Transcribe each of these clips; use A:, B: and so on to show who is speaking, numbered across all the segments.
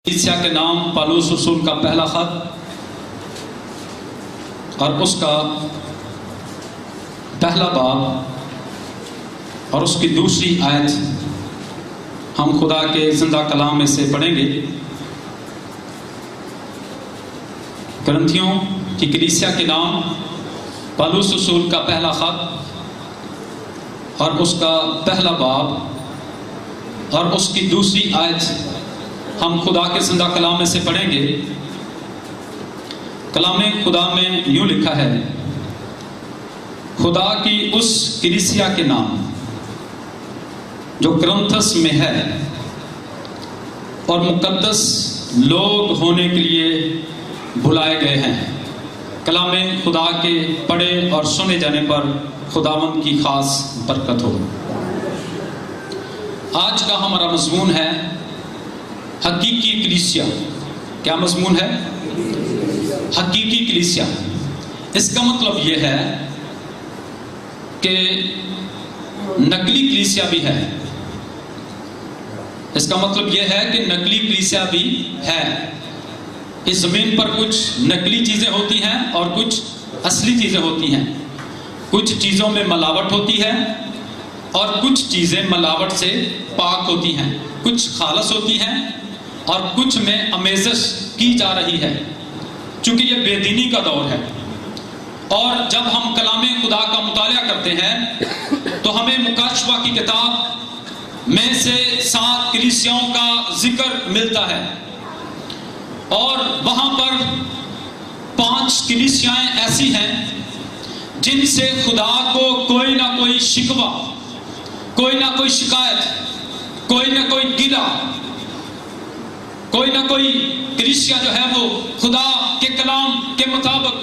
A: کلیسیا کے نام پالوس رسول کا پہلا خط اور اس کا پہلا باب اور اس کی دوسری آیت ہم خدا کے زندہ کلام میں سے پڑھیں گے۔ کرنتھیوں کی کلیسیا کے نام پالوس رسول کا پہلا خط اور اس کا پہلا باب اور اس کی دوسری آیت ہم خدا کے زندہ کلام میں سے پڑھیں گے۔ کلام خدا میں یوں لکھا ہے، خدا کی اس کلیسیا کے نام جو کرنتھس میں ہے اور مقدس لوگ ہونے کے لیے بلائے گئے ہیں۔ کلام خدا کے پڑھے اور سنے جانے پر خداوند کی خاص برکت ہو۔ آج کا ہمارا مضمون ہے حقیقی کلیسیا۔ کیا مضمون ہے؟ حقیقی کلیسیا۔ اس کا مطلب یہ ہے کہ نقلی کلیسیا بھی ہے۔ اس کا مطلب یہ ہے کہ نقلی کلیسیا بھی ہے۔ اس زمین پر کچھ نقلی چیزیں ہوتی ہیں اور کچھ اصلی چیزیں ہوتی ہیں۔ کچھ چیزوں میں ملاوٹ ہوتی ہے اور کچھ چیزیں ملاوٹ سے پاک ہوتی ہیں۔ کچھ خالص ہوتی ہیں اور کچھ میں آمیزش کی جا رہی ہے، چونکہ یہ بے دینی کا دور ہے۔ اور جب ہم کلام خدا کا مطالعہ کرتے ہیں تو ہمیں مکاشفہ کی کتاب میں سے 7 کلیسیاؤں کا ذکر ملتا ہے، اور وہاں پر 5 کلیسیائیں ایسی ہیں جن سے خدا کو کوئی نہ کوئی شکوہ، کوئی نہ کوئی شکایت، کوئی نہ کوئی گلہ، کوئی نہ کوئی کلیسیا جو ہے وہ خدا کے کلام کے مطابق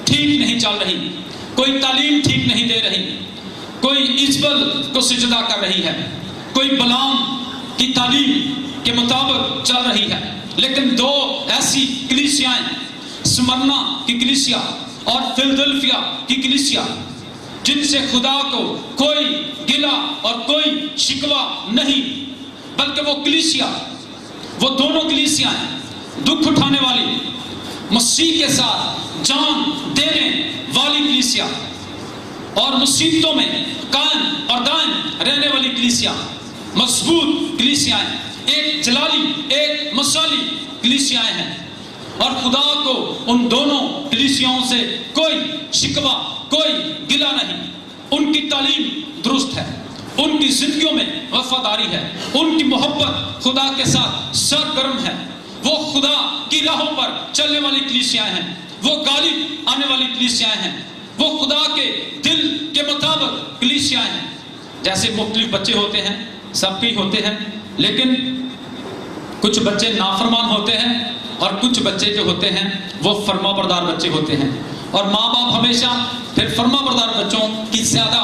A: ٹھیک نہیں چل رہی، کوئی تعلیم ٹھیک نہیں دے رہی، کوئی ایزبل کو سجدہ کر رہی ہے، کوئی بلام کی تعلیم کے مطابق چل رہی ہے۔ لیکن 2 ایسی کلیسیائیں، سمرنا کی کلیسیا اور فلدلفیا کی کلیسیا، جن سے خدا کو کوئی گلہ اور کوئی شکوہ نہیں، بلکہ وہ کلیسیا، وہ دونوں کلیسیاں ہیں، دکھ اٹھانے والی، مسیح کے ساتھ جان دینے والی کلیسیا اور مصیبتوں میں قائم اور دائم رہنے والی کلیسیا، مضبوط کلیسیاں ہیں، ایک جلالی ایک مثالی کلیسیاں ہیں۔ اور خدا کو ان دونوں کلیسیاؤں سے کوئی شکوہ، کوئی گلہ نہیں۔ ان کی تعلیم درست ہے، ان کی زندگیوں میں وفاداری ہے، ان کی محبت خدا کے ساتھ سرگرم ہے، وہ خدا کی راہوں پر چلنے والی کلیسیاں ہیں، وہ غالب آنے والی کلیسیاں ہیں، وہ خدا کے دل کے مطابق کلیسیاں ہیں۔ جیسے مختلف بچے ہوتے ہیں، سب کے ہوتے ہیں، لیکن کچھ بچے نافرمان ہوتے ہیں اور کچھ بچے جو ہوتے ہیں وہ فرما بردار بچے ہوتے ہیں، اور ماں باپ ہمیشہ پھر فرما بردار بچوں کی زیادہ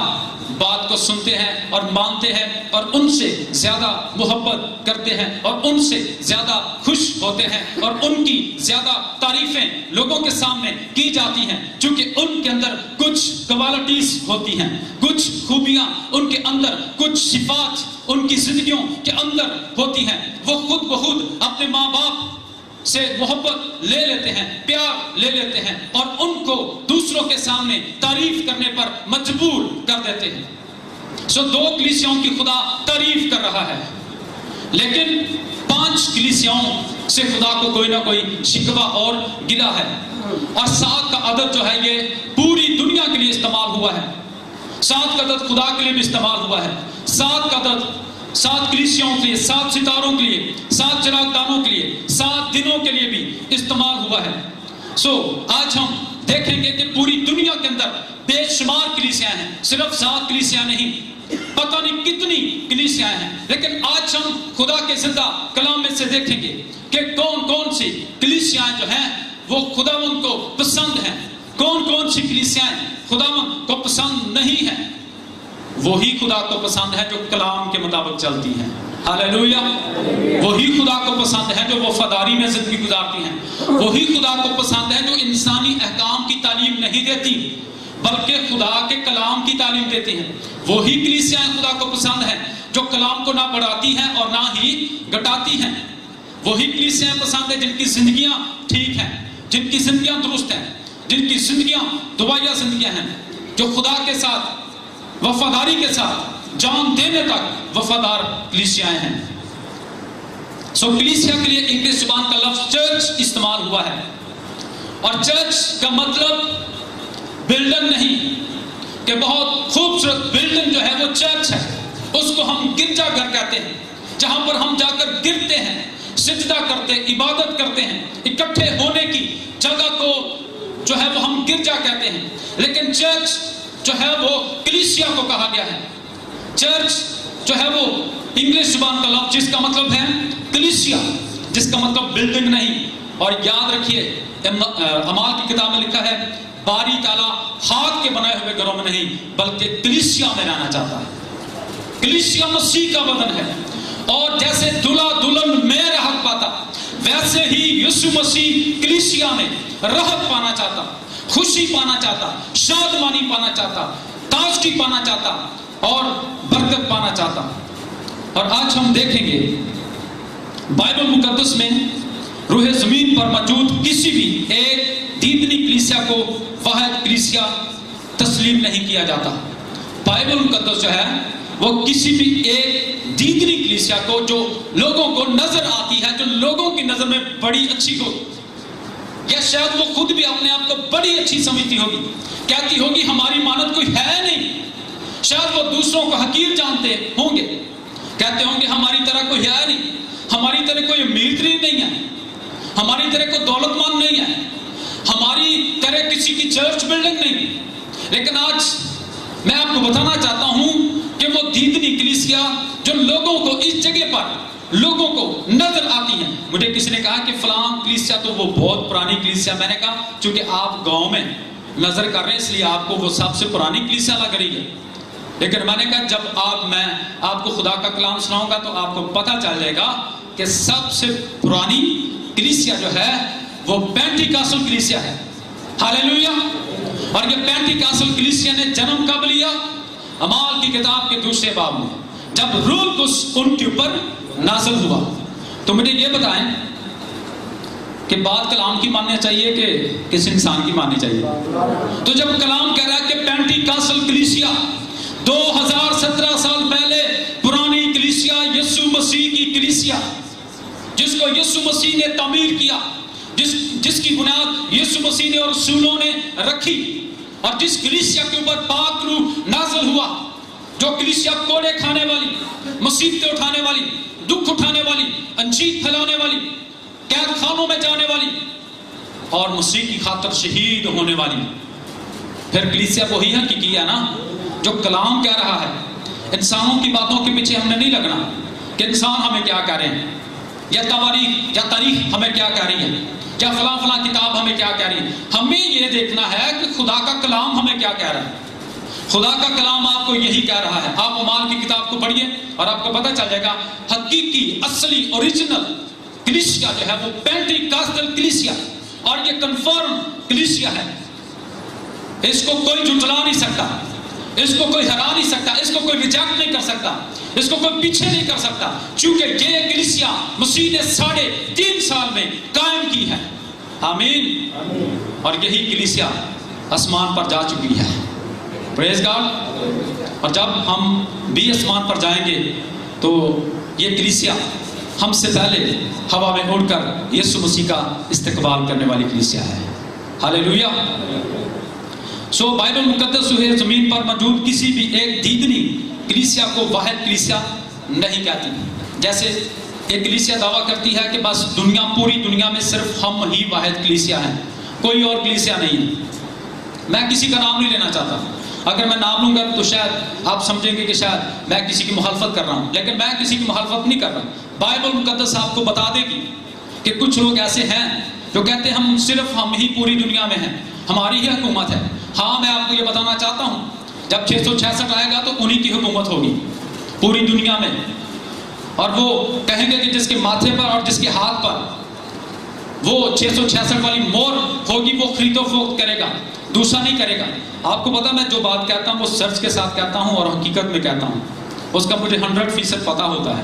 A: بات کو سنتے ہیں اور مانتے ہیں اور ان سے زیادہ محبت کرتے ہیں اور ان سے زیادہ خوش ہوتے ہیں اور ان کی زیادہ تعریفیں لوگوں کے سامنے کی جاتی ہیں، چونکہ ان کے اندر کچھ کوالٹیز ہوتی ہیں، کچھ خوبیاں ان کے اندر، کچھ صفات ان کی زندگیوں کے اندر ہوتی ہیں۔ وہ خود بخود اپنے ماں باپ سے محبت لے لیتے ہیں، پیار لے لیتے ہیں اور ان کو دوسروں کے سامنے تعریف کرنے پر مجبور کر دیتے ہیں۔ 2 کلیسیاؤں کی خدا تعریف کر رہا ہے، لیکن 5 کلیسیاؤں سے خدا کو کوئی نہ کوئی شکوہ اور گلہ ہے۔ اور 7 کا عدد جو ہے یہ پوری دنیا کے لیے استعمال ہوا ہے۔ 7 کا عدد خدا کے لیے بھی استعمال ہوا ہے۔ 7 کا عدد 7 کلیسیاؤں کے لیے، 7 ستاروں کے لیے، 7 چراغدانوں کے لیے، 7 دنوں کے لیے بھی استعمال ہوا ہے۔ آج ہم دیکھیں گے کہ پوری دنیا کے اندر بے شمار کلیسیاں ہیں، صرف 7 کلیسیاں نہیں، پتہ نہیں کتنی کلیسیاں ہیں۔ لیکن آج ہم خدا کے زندہ کلام میں سے دیکھیں گے کہ کون کون سی کلیسیاں جو ہیں وہ خداوند کو پسند ہیں، کون کون سی کلیسیاں خداوند کو پسند نہیں ہیں۔ وہی خدا کو پسند ہے جو کلام کے مطابق چلتی ہیں۔ ہاللویا۔ وہی خدا کو پسند ہے جو وفاداری میں زندگی گزارتی ہیں۔ وہی خدا کو پسند ہے جو انسانی احکام کی تعلیم نہیں دیتی بلکہ خدا کے کلام کی تعلیم دیتی ہیں۔ وہی کلیسیاں خدا کو پسند ہیں جو کلام کو نہ بڑھاتی ہیں اور نہ ہی گھٹاتی ہیں۔ وہی کلیسیاں پسند ہے جن کی زندگیاں ٹھیک ہیں، جن کی زندگیاں درست ہیں، جن کی زندگیاں دعائیہ زندگیاں ہیں، جو خدا کے ساتھ وفاداری کے ساتھ جان دینے تک وفادار کلیسیاں ہیں۔ کلیسیا کے لیے انگلش زبان کا لفظ چرچ استعمال ہوا ہے، اور چرچ کا مطلب بلڈنگ نہیں کہ بہت خوبصورت بلڈنگ جو ہے وہ چرچ ہے، اس کو ہم گرجا گھر کہتے ہیں، جہاں پر ہم جا کر گرتے ہیں، سجدہ کرتے، عبادت کرتے ہیں، اکٹھے ہونے کی جگہ کو جو ہے وہ ہم گرجا کہتے ہیں۔ لیکن چرچ جو ہے وہ کلیسیا کو کہا گیا ہے۔ چرچ جو ہے وہ انگلش زبان کا لفظ جس کا مطلب ہے کلیسیا، جس کا مطلب بلڈنگ نہیں۔ اور یاد رکھیے اعمال کی کتاب میں لکھا ہے باری تعالیٰ ہاتھ کے بنائے ہوئے گھروں میں نہیں بلکہ کلیسیا میں رہنا چاہتا ہے۔ کلیسیا مسیح کا بدن ہے، اور جیسے دلہا دلہن میں راحت پاتا ویسے ہی یسوع مسیح کلیسیا میں راحت پانا چاہتا، خوشی پانا چاہتا، شادمانی پانا چاہتا، تازگی پانا چاہتا اور برکت پانا چاہتا۔ اور آج ہم دیکھیں گے بائبل مقدس میں روح زمین پر موجود کسی بھی ایک دیدنی کلیسیا کو واحد کلیسیا تسلیم نہیں کیا جاتا۔ بائبل مقدس جو ہے وہ کسی بھی ایک دیدنی کلیسیا کو جو لوگوں کو نظر آتی ہے، جو لوگوں کی نظر میں بڑی اچھی ہو، یا شاید وہ خود بھی اپنے آپ کو بڑی اچھی سمجھتی ہوگی، کہتی ہوگی ہماری مانت کوئی ہے نہیں، شاید وہ دوسروں کو حقیر جانتے ہوں گے، کہتے ہوں گے ہماری طرح کوئی ہے نہیں، ہماری طرح کوئی امیر ترین نہیں ہے، ہماری طرح کوئی دولت مند نہیں ہے، ہماری طرح کسی کی چرچ بلڈنگ نہیں۔ لیکن آج میں آپ کو بتانا چاہتا ہوں کہ وہ دیدنی کلیسیا جو لوگوں کو اس جگہ پر لوگوں کو نظر آتی ہیں۔ مجھے کسی نے کہا کہ فلاں کلیسیا تو وہ بہت پرانی کلیسیا، میں نے کہا چونکہ آپ گاؤں میں نظر کر رہے ہیں اس لیے آپ کو وہ سب سے پرانی کلیسیا لگ رہی ہے، لیکن میں نے کہا جب میں آپ کو خدا کا کلام سناؤں گا تو آپ کو پتہ چل جائے گا کہ سب سے پرانی کلیسیا جو ہے وہ پینٹیکاسل کلیسیا ہے۔ ہاللیلویا۔ اور یہ پینٹیکاسل کلیسیا نے جنم کب لیا؟ اعمال کی کتاب کے 2 باب میں، جب روح القدس ان کے اوپر نازل ہوا۔ تو مجھے یہ بتائیں کہ بات کلام کی ماننی چاہیے کہ کس انسان کی ماننی چاہیے؟ تو جب کلام کہہ رہا ہے کہ پینٹیکاسل کلیسیا 2017 سال پہلے پرانی کلیسیا، یسوع مسیح کی کلیسیا جس کو یسوع مسیح نے تعمیر کیا، جس کی بنیاد یسوع مسیح نے اور رسولوں نے رکھی، اور جس کلیسیا کے اوپر پاک روح نازل ہوا، جو کلیسیا کوڑے کھانے والی، مصیبتیں اٹھانے والی، دکھ اٹھانے والی، انجیل پھیلانے والی، قید خانوں میں جانے والی اور مسیح کی خاطر شہید ہونے والی۔ پھر کلیسیا وہی حقیقی ہے نا جو کلام کہہ رہا ہے۔ انسانوں کی باتوں کے پیچھے ہم نے نہیں لگنا کہ انسان ہمیں کیا کہہ رہے ہیں، یا تاریخ ہمیں کیا کہہ رہی ہے، یا فلاں کتاب ہمیں کیا کہہ رہی ہے۔ ہمیں یہ دیکھنا ہے کہ خدا کا کلام ہمیں کیا کہہ رہا ہے۔ خدا کا کلام آپ کو یہی کہہ رہا ہے۔ آپ اعمال کی کتاب کو پڑھیے اور آپ کو پتہ چل جائے گا حقیقی اصلی اوریجنل کلیسیا جو ہے وہ پینٹیکاسٹل کلیسیا، اور یہ کنفرم کلیسیا ہے۔ اس کو کوئی جھٹلا نہیں سکتا، اس کو کوئی ہرا نہیں سکتا، اس کو کوئی ریجیکٹ نہیں کر سکتا، اس کو کوئی پیچھے نہیں کر سکتا، چونکہ یہ کلیسیا مسیح نے 3.5 سال میں قائم کی ہے۔ آمین۔ اور یہی کلیسیا آسمان پر جا چکی ہے۔ پریز گاڈ۔ اور جب ہم بھی آسمان پر جائیں گے تو یہ کلیسیا ہم سے پہلے ہوا میں اڑ کر یسوع مسیح کا استقبال کرنے والی کلیسیا ہے۔ ہاللیلویا۔ بائبل مقدس روح زمین پر موجود کسی بھی ایک دیدنی کلیسیا کو واحد کلیسیا نہیں کہتی۔ جیسے ایک کلیسیا دعویٰ کرتی ہے کہ بس پوری دنیا میں صرف ہم ہی واحد کلیسیا ہیں، کوئی اور کلیسیا نہیں ہے۔ میں کسی کا نام نہیں لینا چاہتا، اگر میں نام لوں گا تو شاید آپ سمجھیں گے کہ شاید میں کسی کی مخالفت کر رہا ہوں، لیکن میں کسی کی مخالفت نہیں کر رہا۔ بائبل مقدس آپ کو بتا دے گی کہ کچھ لوگ ایسے ہیں جو کہتے ہیں ہم ہی پوری دنیا میں ہیں، ہماری ہی حکومت ہے۔ ہاں، میں آپ کو یہ بتانا چاہتا ہوں جب 666 آئے گا تو انہی کی حکومت ہوگی پوری دنیا میں، اور وہ کہیں گے کہ جس کے ماتھے پر اور جس کے ہاتھ پر وہ 666 والی مور ہوگی وہ خرید و فروخت کرے گا، دوسرا نہیں کرے گا۔ آپ کو پتا میں جو بات کہتا ہوں وہ سچ کے ساتھ کہتا ہوں اور حقیقت میں کہتا ہوں، اس کا مجھے 100% پتا ہوتا ہے۔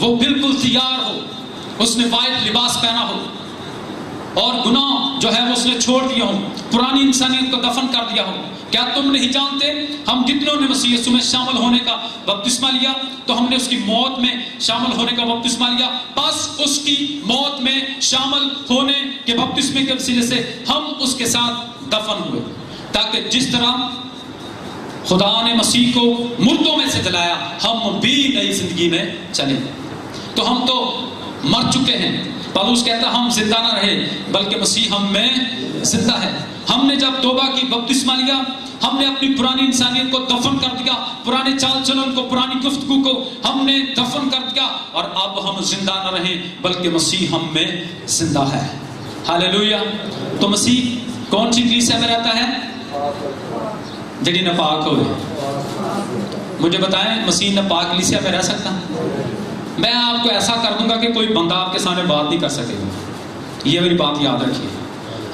A: وہ بالکل تیار ہو, اس نے وائٹ لباس پہنا ہو اور گناہ جو ہے وہ اس نے چھوڑ دیا ہو, پرانی انسانیت کو دفن کر دیا ہو. کیا تم نہیں جانتے ہم جتنوں نے مسیح یسوع میں شامل ہونے کا بپتسمہ لیا تو ہم نے اس کی موت میں شامل ہونے کا بپتسمہ لیا, بس اس کی موت میں شامل ہونے کے بپتسمے کے وسیلے سے ہم اس کے ساتھ دفن ہوئے, تاکہ جس طرح خدا نے مسیح کو مردوں میں سے جلایا ہم بھی نئی زندگی میں چلیں. تو ہم تو مر چکے ہیں. پالوس کہتا ہم زندہ نہ رہے بلکہ مسیح ہم میں زندہ ہے. ہم نے جب توبہ کی بپتسمہ لیا, ہم نے اپنی پرانی انسانیت کو دفن کر دیا, پرانے چال چلن کو, پرانی گفتگو کو ہم نے دفن کر دیا, اور اب ہم زندہ نہ رہیں بلکہ مسیح ہم میں زندہ ہے. ہاللیلویہ. تو مسیح کون سی کلیسیا میں رہتا ہے؟ جڑی ناپاک ہوئے. مجھے بتائیں مسیح ناپاک کلیسیا میں رہ سکتا؟ میں آپ کو ایسا کر دوں گا کہ کوئی بندہ آپ کے سامنے بات نہیں کر سکے گا. یہ میری بات یاد رکھیے.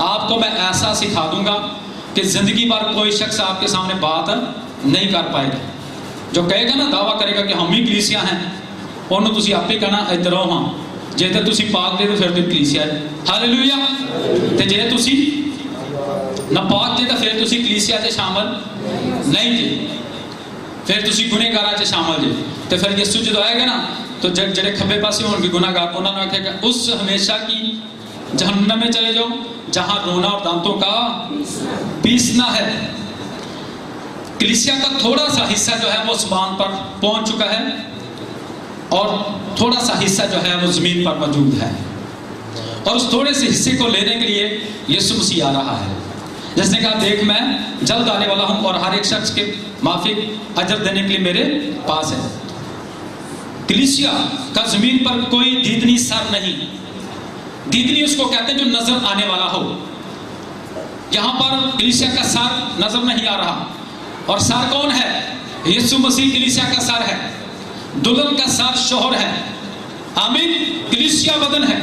A: آپ کو میں ایسا سکھا دوں گا کہ زندگی بھر کوئی شخص آپ کے سامنے بات نہیں کر پائے گا. جو کہے گا نا, دعویٰ کرے گا کہ ہم ہی کلیسیا ہیں, انہوں تسی آپ ہی کہنا ادھر آؤ ہاں, جے تے تسی پاک دے تو پھر تم کلیسیا ہے. ہاللیلویہ. تے جے تسی ناپاک جے تے پھر تسی کلیسیا چ شامل نہیں جے, پھر تسی گنہگار چ شامل جے. تے پھر یسوع جدو آئے گا نا تو جڑے کھبے پاسے ہون گے گنہگار, انہوں نے آکھے گا اس ہمیشہ کی جہنم میں چلے جاؤ جہاں رونا اور دانتوں کا پیسنا ہے. کلیسیا کا تھوڑا سا حصہ جو ہے وہ آسمان پر پہنچ چکا ہے اور تھوڑا سا حصہ جو ہے وہ زمین پر موجود ہے, اور اس تھوڑے سے حصے کو لینے کے لیے یسوع مسیح آ رہا ہے. جس نے کہا دیکھ میں جلد آنے والا ہوں اور ہر ایک شخص کے مافک اجر دینے کے لیے میرے پاس ہے. کلیسیا کا زمین پر کوئی دیدنی سر نہیں. دیدنی اس کو کہتے ہیں جو نظر آنے والا ہو. یہاں پر کلیسیا کا سر نظر نہیں آ رہا, اور سر کون ہے؟ یسوع مسیح کلیسیا کا سر ہے. دلہن کا سر شوہر ہے. آمین. کلیسیا بدن ہے,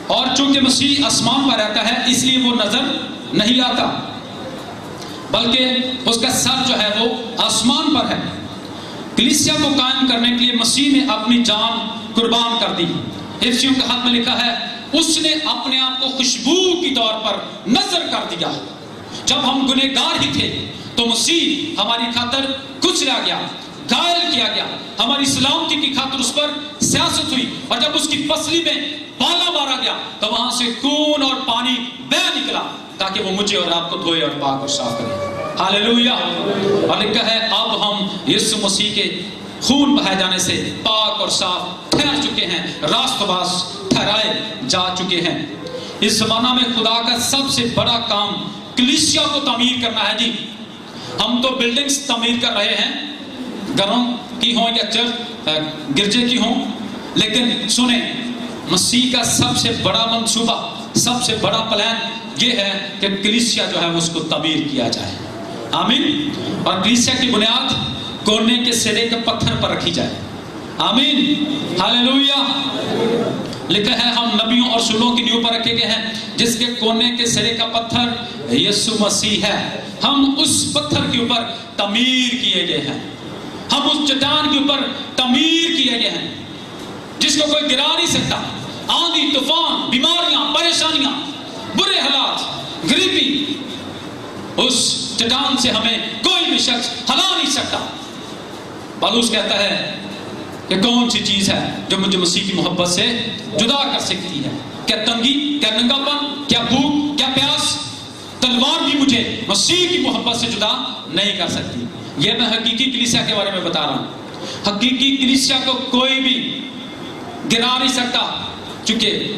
A: اور چونکہ مسیح آسمان پر رہتا ہے اس لیے وہ نظر نہیں آتا, بلکہ اس کا سر جو ہے وہ آسمان پر ہے. کلیسیا کو قائم کرنے کے لیے مسیح نے اپنی جان قربان کر دی. افسیوں کے خط میں لکھا ہے اس نے اپنے آپ کو خوشبو کی طور پر نظر کر دیا. جب ہم گنہگار ہی تھے تو مسیح ہماری خاطر کچلا گیا, گائل کیا گیا, ہماری سلامتی کی خاطر اس پر سیاست ہوئی, اور جب اس کی پسلی میں بالا مارا گیا تو وہاں سے خون اور پانی بہہ نکلا تاکہ وہ مجھے اور آپ کو دھوئے اور پاک اور صاف کرے. ہاللیلویہ. اور لکھا ہے اب ہم یسوع مسیح کے خون بہائے جانے سے پاک اور صاف ٹھہر چکے ہیں, راست باز ٹھہرائے جا چکے ہیں. اس زمانہ میں خدا کا سب سے بڑا کام کلیسیا کو تعمیر کرنا ہے. جی ہم تو بلڈنگز تعمیر کر رہے ہیں, گھروں کی ہوں یا چرچ گرجے کی ہوں, لیکن سنیں مسیح کا سب سے بڑا منصوبہ, سب سے بڑا پلان یہ ہے کہ کلیسیا جو ہے اس کو تعمیر کیا جائے. آمین. اور کلیسیا کی بنیاد کونے کے سرے کے پتھر پر رکھی جائے. آمین. ہاللیلویہ. لکھا ہے ہم نبیوں اور رسولوں کی نیو پر رکھے گئے ہیں جس کے کونے کے سرے کا پتھر یسوع مسیح ہے. ہم اس پتھر کے اوپر تعمیر کیے گئے ہیں, ہم اس چٹان کے اوپر تعمیر کیے گئے ہیں جس کو کوئی گرا نہیں سکتا. آندھی, طوفان, بیماریاں, پریشانیاں, برے حالات, غریبی, اس چٹان سے ہمیں کوئی بھی شخص ہلا نہیں سکتا. پالوس کہتا ہے کہ کون سی چیز ہے جو مجھے مسیح کی محبت سے جدا کر سکتی ہے؟ کیا تنگی, کیا ننگاپن, کیا بھوک, کیا پیاس؟ تلوار بھی مجھے مسیح کی محبت سے جدا نہیں کر سکتی. یہ میں حقیقی کلیسیا کے بارے میں بتا رہا ہوں. حقیقی کلیسیا کو کوئی بھی گرا نہیں سکتا چونکہ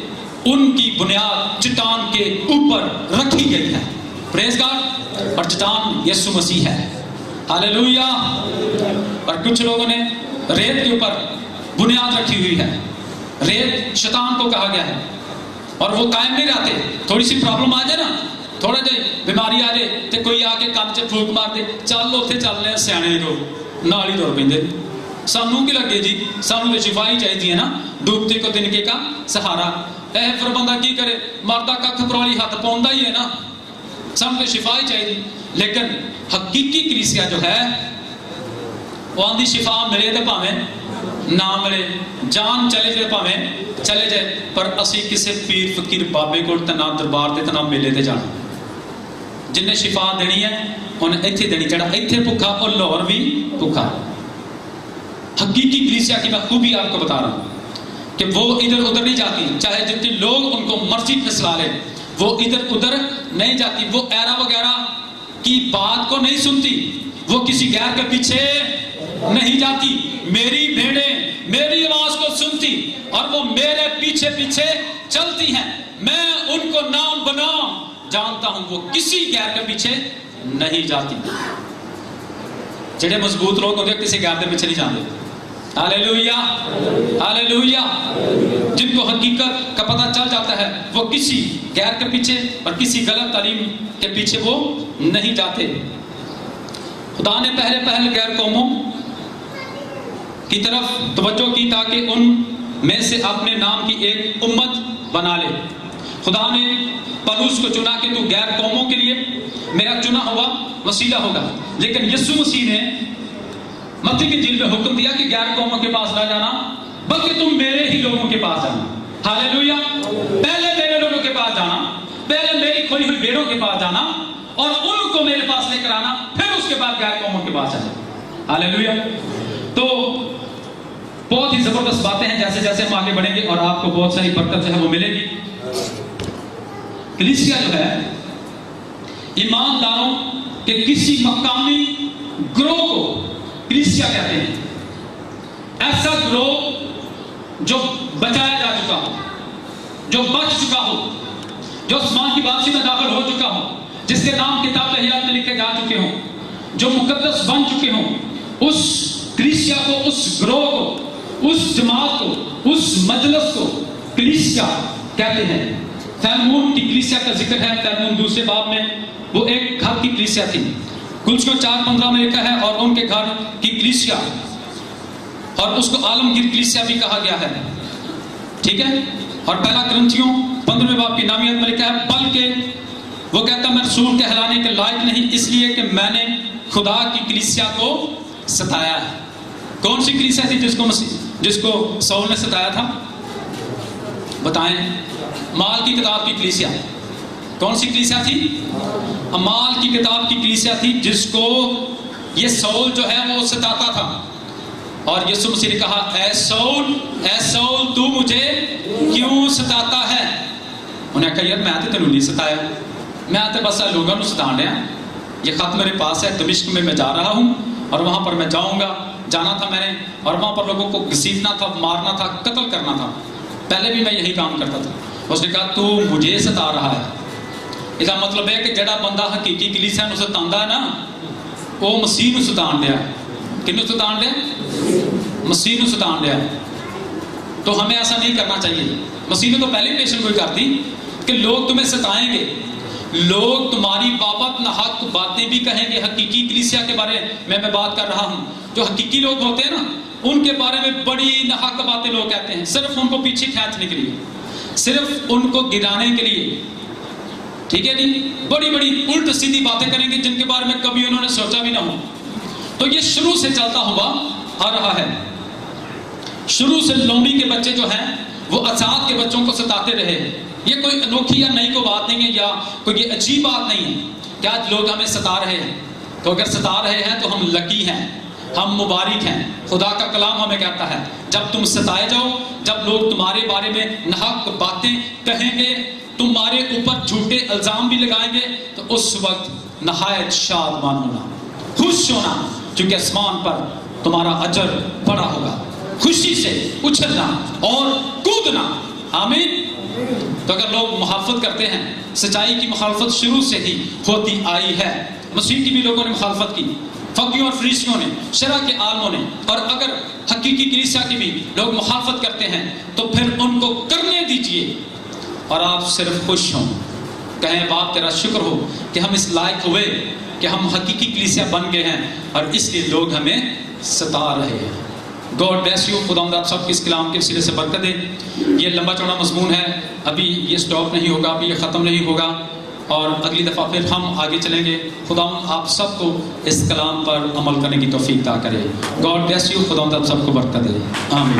A: ان کی بنیاد چٹان کے اوپر رکھی گئی ہے. پریز گاڈ. اور چٹان یسوع مسیح ہے. ہاللیلویہ. اور کچھ لوگوں نے ریت کے اوپر بنیاد رکھی ہوئی ہے. ریت شیطان کو کہا گیا ہے اور وہ قائم نہیں رہتے. تھوڑی سی پرابلم آ جائے نا, تھوڑا جائے بیماری آ جائے تو کوئی آ کے کان چ پھوک مار دے, چل اتنے چلنے سیانے لوگ نال ہی دور پہ. سانوں کی لگے جی, سانوں تو شفا ہی چاہیے نا, ڈوبتے کو تنکے کا سہارا. اے پھر بندہ کی کرے, مردہ کھ پرالی ہاتھ پاؤں ہی ہے نا, سانوں تو شفا ہی چاہیے. لیکن حقیقی کلیسیا جو ہے وہ آندھی شفا ملے تو پاویں نہ ملے, جان چلے جائے پاویں چلے جائے, پر اسی کسی پیر فقیر بابے کو نہ دربار تے نہ میلے تے جانا. جن نے شفا دینی ہے انہیں ایتھے دینی, جڑا ایتھے بھوکا اور لاہور بھی بھوکا. حقیقی کلیسیا کی میں خوبی آپ کو بتا رہا ہوں کہ وہ ادھر ادھر نہیں جاتی, چاہے جتنے لوگ ان کو مرضی پھسلا لے, وہ ادھر ادھر نہیں جاتی, وہ ایرا وغیرہ کی بات کو نہیں سنتی, وہ کسی غیر کے پیچھے نہیں جاتی. میری بھیڑیں میری آواز کو سنتی اور وہ میرے پیچھے پیچھے چلتی ہیں. میں ان کو نام بنام جانتا ہوں, وہ کسی غیر کے پیچھے نہیں جاتی. جڑے مضبوط لوگ ہوتے کسی غیر کے پیچھے نہیں جاتے. ہاللیلویا ہاللیلویا. جن کو حقیقت کا پتہ چل جاتا ہے وہ کسی غیر کے پیچھے اور کسی غلط تعلیم کے پیچھے وہ نہیں جاتے. خدا نے پہلے غیر قوموں کی طرف توجہ کی تاکہ ان میں سے اپنے نام کی ایک امت بنا لے. خدا نے پولس کو چنا کہ تو غیر قوموں کے لیے میرا چنا ہوا وسیلہ ہوگا, لیکن یسوع مسیح نے متی کی انجیل میں حکم دیا کہ غیر قوموں کے پاس نہ جانا بلکہ تم میرے ہی لوگوں کے پاس جانا. ہاللیلویا. پہلے میرے لوگوں کے پاس جانا, پہلے میری کھوئی ہوئی بھیڑوں کے پاس جانا اور ان کو میرے پاس لے کر آنا, پھر اس کے بعد غیر قوموں کے پاس جانا. ہاللیلویا. تو بہت ہی زبردست باتیں ہیں, جیسے جیسے ہم آگے بڑھیں گے اور آپ کو بہت ساری برکت جو ہے وہ ملے گی. کلیسیا جو ہے ایمانداروں کے کسی مقامی گروہ کو کلیسیا کہتے ہیں. ایسا گروہ جو بچایا جا چکا ہو, جو بچ چکا ہو, جو آسمان کی واپسی میں داخل ہو چکا ہو, جس کے نام کتاب حیات میں لکھے جا چکے ہوں, جو مقدس بن چکے ہوں, اس کلیسیا کو, اس گروہ کو, اس جماعت کو, اس مجلس کو کلیسیا کہتے ہیں. فیلمون کی کلیسیا کا ذکر ہے فیلمون دوسرے باب میں. وہ ایک گھر کی کلیسیا تھی. کلچکو 4:15 میں لکھا ہے اور ان کے گھر کی کلیسیا, اور اس کو عالمگیر کلیسیا بھی کہا گیا ہے. ٹھیک ہے. اور پہلا کرنتھیوں 15 باب کی نامیت میں لکھا ہے بلکہ وہ کہتا میں رسول کہلانے کے لائق نہیں اس لیے کہ میں نے خدا کی کلیسیا کو ستایا ہے. کون سی کلیسیا تھی جس کو سول نے ستایا تھا؟ بتائیں. مال کی کتاب کی کلیسیا. کون سی کلیسیا تھی؟ مال کی کتاب کی کلیسیا تھی جس کو یہ سول جو ہے وہ ستاتا تھا. اور یسوع مسیح نے کہا اے سول تو مجھے کیوں ستاتا ہے؟ انہیں کہا یار میں تو تینوں نہیں ستایا, میں تو بس لوگوں کو ستان رہا. یہ خط میرے پاس ہے, دمشق میں جا رہا ہوں اور وہاں پر میں جانا تھا میں نے, اور وہاں پر لوگوں کو گھسیٹنا تھا, مارنا تھا, قتل کرنا تھا. پہلے بھی میں یہی کام کرتا تھا. اس نے کہا تو مجھے ستا رہا ہے. اس کا مطلب ہے کہ جڑا بندہ حقیقی کلیسیا نو ستاندا ہے نا وہ مسیح نو ستان دیا. کنوں ستان دیا؟ مسیح نو ستان دیا. تو ہمیں ایسا نہیں کرنا چاہیے. مسیح نے تو پہلے پیشن گوئی کر دی کہ لوگ تمہیں ستائیں گے, لوگ تمہاری بابت ناحق باتیں بھی کہیں گے. حقیقی کلیسیا کے بارے میں بات کر رہا ہوں. جو حقیقی لوگ ہوتے ہیں نا ان کے بارے میں بڑی ناحق باتیں لوگ کہتے ہیں, صرف ان کو پیچھے کھینچنے کے لیے, صرف ان کو گرانے کے لیے. ٹھیک ہے جی. بڑی بڑی الٹ سیدھی باتیں کریں گے جن کے بارے میں کبھی انہوں نے سوچا بھی نہ ہو. تو یہ شروع سے چلتا ہوا آ رہا ہے. شروع سے لومڑی کے بچے جو ہیں وہ اچاد کے بچوں کو ستاتے رہے. یہ کوئی انوکھی یا نئی کو بات نہیں ہے یا کوئی یہ عجیب بات نہیں ہے کہ آج لوگ ہمیں ستا رہے ہیں. تو اگر ستا رہے ہیں تو ہم لکی ہیں, ہم مبارک ہیں. خدا کا کلام ہمیں کہتا ہے جب تم ستائے جاؤ, جب لوگ تمہارے بارے میں ناحق باتیں کہیں گے, تمہارے اوپر جھوٹے الزام بھی لگائیں گے, تو اس وقت نہایت شادمان ہونا, خوش ہونا, چونکہ آسمان پر تمہارا اجر بڑا ہوگا. خوشی سے اچھلنا اور کودنا. آمین. تو اگر لوگ مخالفت کرتے ہیں, سچائی کی مخالفت شروع سے ہی ہوتی آئی ہے. مسیح کی بھی لوگوں نے مخالفت کی, فقیوں اور فریسیوں نے, شرع کے عالموں نے, اور اگر حقیقی کلیسیا کی بھی لوگ مخالفت کرتے ہیں تو پھر ان کو کرنے دیجئے اور آپ صرف خوش ہوں. کہیں باپ تیرا شکر ہو کہ ہم اس لائق ہوئے کہ ہم حقیقی کلیسیا بن گئے ہیں اور اس لیے لوگ ہمیں ستا رہے ہیں. God bless you. خداوند آپ سب کی اس کلام کے وسیلے سے برکت دے. یہ لمبا چوڑا مضمون ہے, ابھی یہ سٹاپ نہیں ہوگا, ابھی یہ ختم نہیں ہوگا. اور اگلی دفعہ پھر ہم آگے چلیں گے. خدا آپ سب کو اس کلام پر عمل کرنے کی توفیق عطا کرے. God bless you. خدا آپ سب کو برکت دے. آمین.